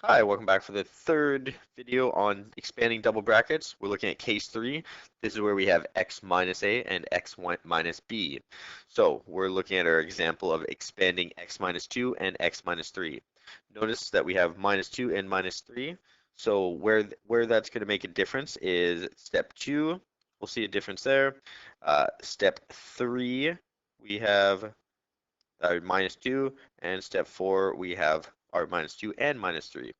Hi, welcome back for the third video on expanding double brackets. We're looking at case 3. This is where we have x minus a and x minus b. So we're looking at our example of expanding x minus 2 and x minus 3. Notice that we have minus 2 and minus 3. So where that's going to make a difference is step 2. We'll see a difference there. Step 3, we have minus 2, and step 4, we have our minus 2 and minus 3.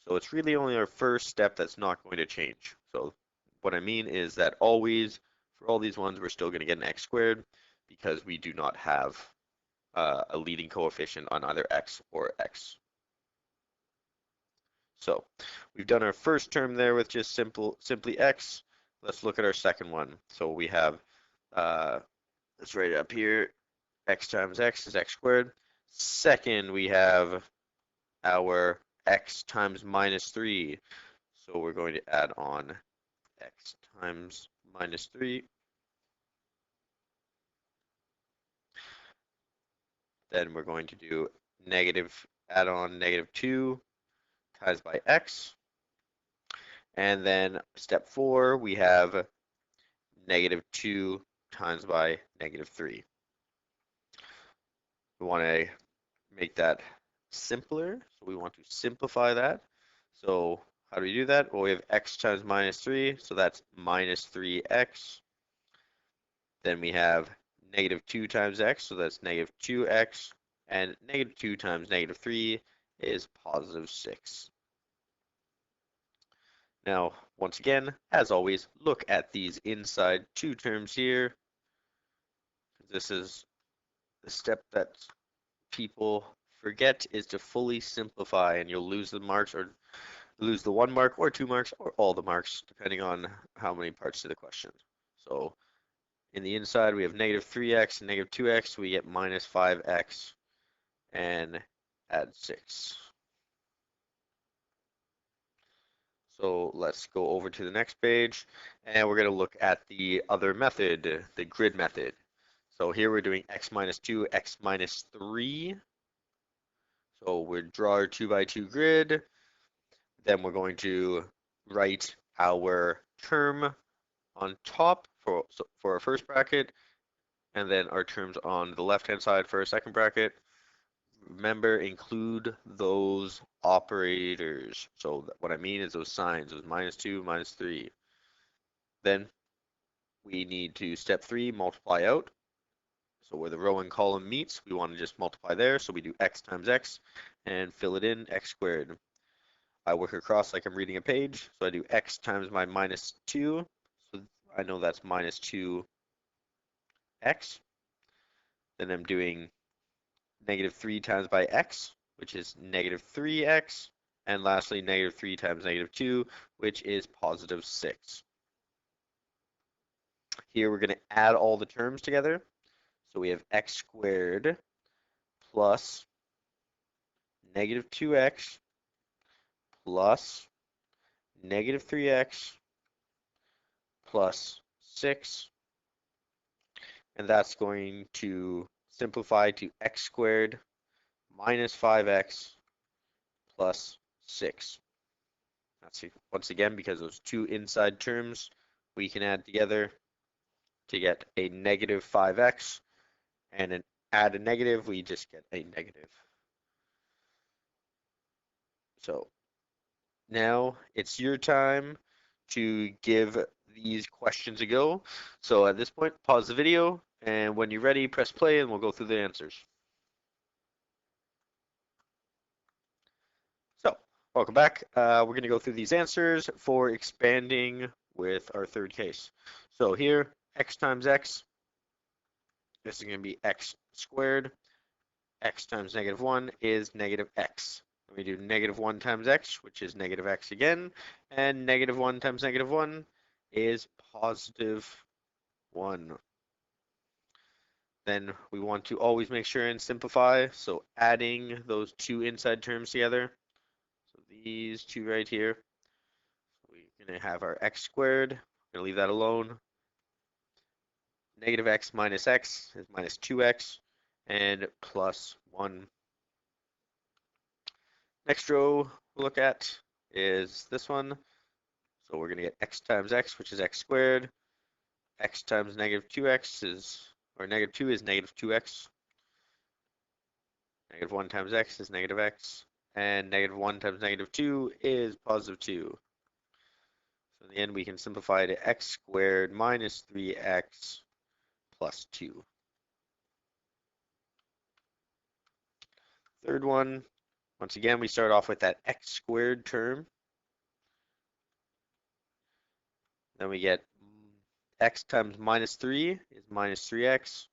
So it's really only our first step that's not going to change. So what I mean is that always, for all these ones, we're still going to get an x squared because we do not have a leading coefficient on either x or x. So we've done our first term there with just simply x. Let's look at our second one. So we have, let's write it up here, x times x is x squared. Second, we have our x times minus 3. So we're going to add on x times minus 3. Then we're going to do add on negative 2 times by x. And then step 4, we have negative 2 times by negative 3. We want to make that simpler, so we want to simplify that. So how do we do that? Well, we have x times minus 3, so that's minus 3x. Then we have negative 2 times x, so that's negative 2x. And negative 2 times negative 3 is positive 6. Now, once again, as always, look at these inside two terms here. This is the step that people forget is to fully simplify, and you'll lose the marks or lose the 1 mark or 2 marks or all the marks, depending on how many parts to the question. So in the inside, we have negative 3x and negative 2x. We get minus 5x and add 6. So let's go over to the next page, and we're going to look at the other method, the grid method. So here we're doing x minus 2, x minus 3. So we draw our 2 by 2 grid. Then we're going to write our term on top for our first bracket, and then our terms on the left-hand side for our second bracket. Remember, include those operators. So what I mean is those signs, those minus 2, minus 3. Then we need to step 3, multiply out. So where the row and column meets, we want to just multiply there. So we do x times x and fill it in, x squared. I work across like I'm reading a page. So I do x times my minus 2. So I know that's minus 2x. Then I'm doing negative 3 times by x, which is negative 3x. And lastly, negative 3 times negative 2, which is positive 6. Here we're going to add all the terms together. So we have x squared plus negative 2x plus negative 3x plus 6. And that's going to simplify to x squared minus 5x plus 6. That's once again, because those two inside terms we can add together to get a negative 5x, and add a negative, we just get a negative. So now it's your time to give these questions a go. So at this point, pause the video, and when you're ready, press play, and we'll go through the answers. So, welcome back. We're going to go through these answers for expanding with our third case. So here, x times x, this is going to be x squared. X times negative 1 is negative x. We do negative 1 times x, which is negative x again, and negative 1 times negative 1 is positive 1. Then we want to always make sure and simplify, so adding those two inside terms together. So these two right here, we're going to have our x squared, we're going to leave that alone. Negative x minus x is minus 2x, and plus 1. Next row we'll look at is this one. So we're going to get x times x, which is x squared. X times negative 2x is, or negative 2 is negative 2x. Negative 1 times x is negative x. And negative 1 times negative 2 is positive 2. So in the end, we can simplify to x squared minus 3x plus 2. Third one, once again, we start off with that x squared term. Then we get x times minus 3 is minus 3x.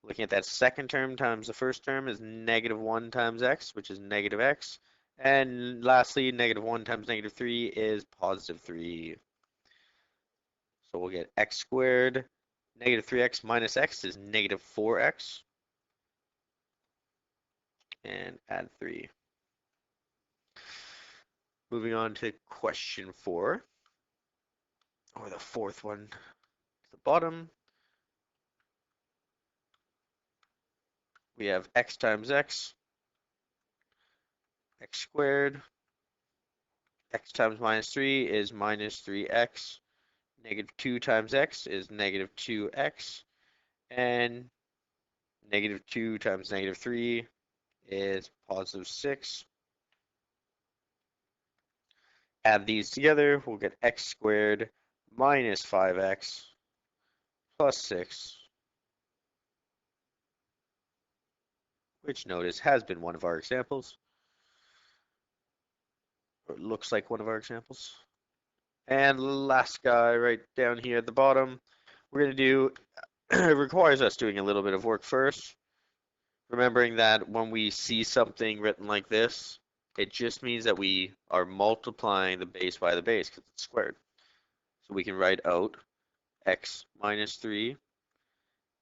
Looking at that second term times the first term is negative 1 times x, which is negative x. And lastly, negative 1 times negative 3 is positive 3. So we'll get x squared. Negative 3x minus x is negative 4x. And add 3. Moving on to question 4, or the fourth one at the bottom. We have x times x squared. X times minus 3 is minus 3x. Negative 2 times x is negative 2x. And negative 2 times negative 3 is positive 6. Add these together, we'll get x squared minus 5x plus 6, which notice has been one of our examples, or it looks like one of our examples. And last guy right down here at the bottom, we're going to do, it requires us doing a little bit of work first. Remembering that when we see something written like this, it just means that we are multiplying the base by the base because it's squared. So we can write out x minus 3,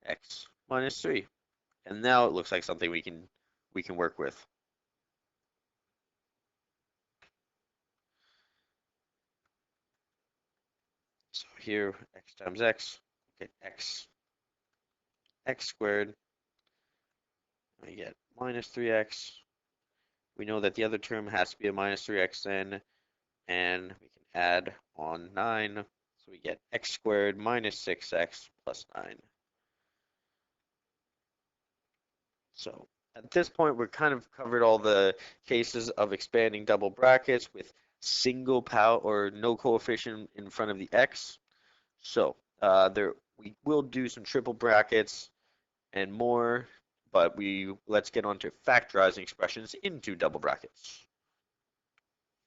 x minus 3. And now it looks like something we can work with. So here, x times x, get x squared. We get minus 3x. We know that the other term has to be a minus 3x then, and we can add on 9. So we get x squared minus 6x plus 9. So at this point, we're kind of covered all the cases of expanding double brackets with single power or no coefficient in front of the x. So we will do some triple brackets and more, but let's get on to factorizing expressions into double brackets.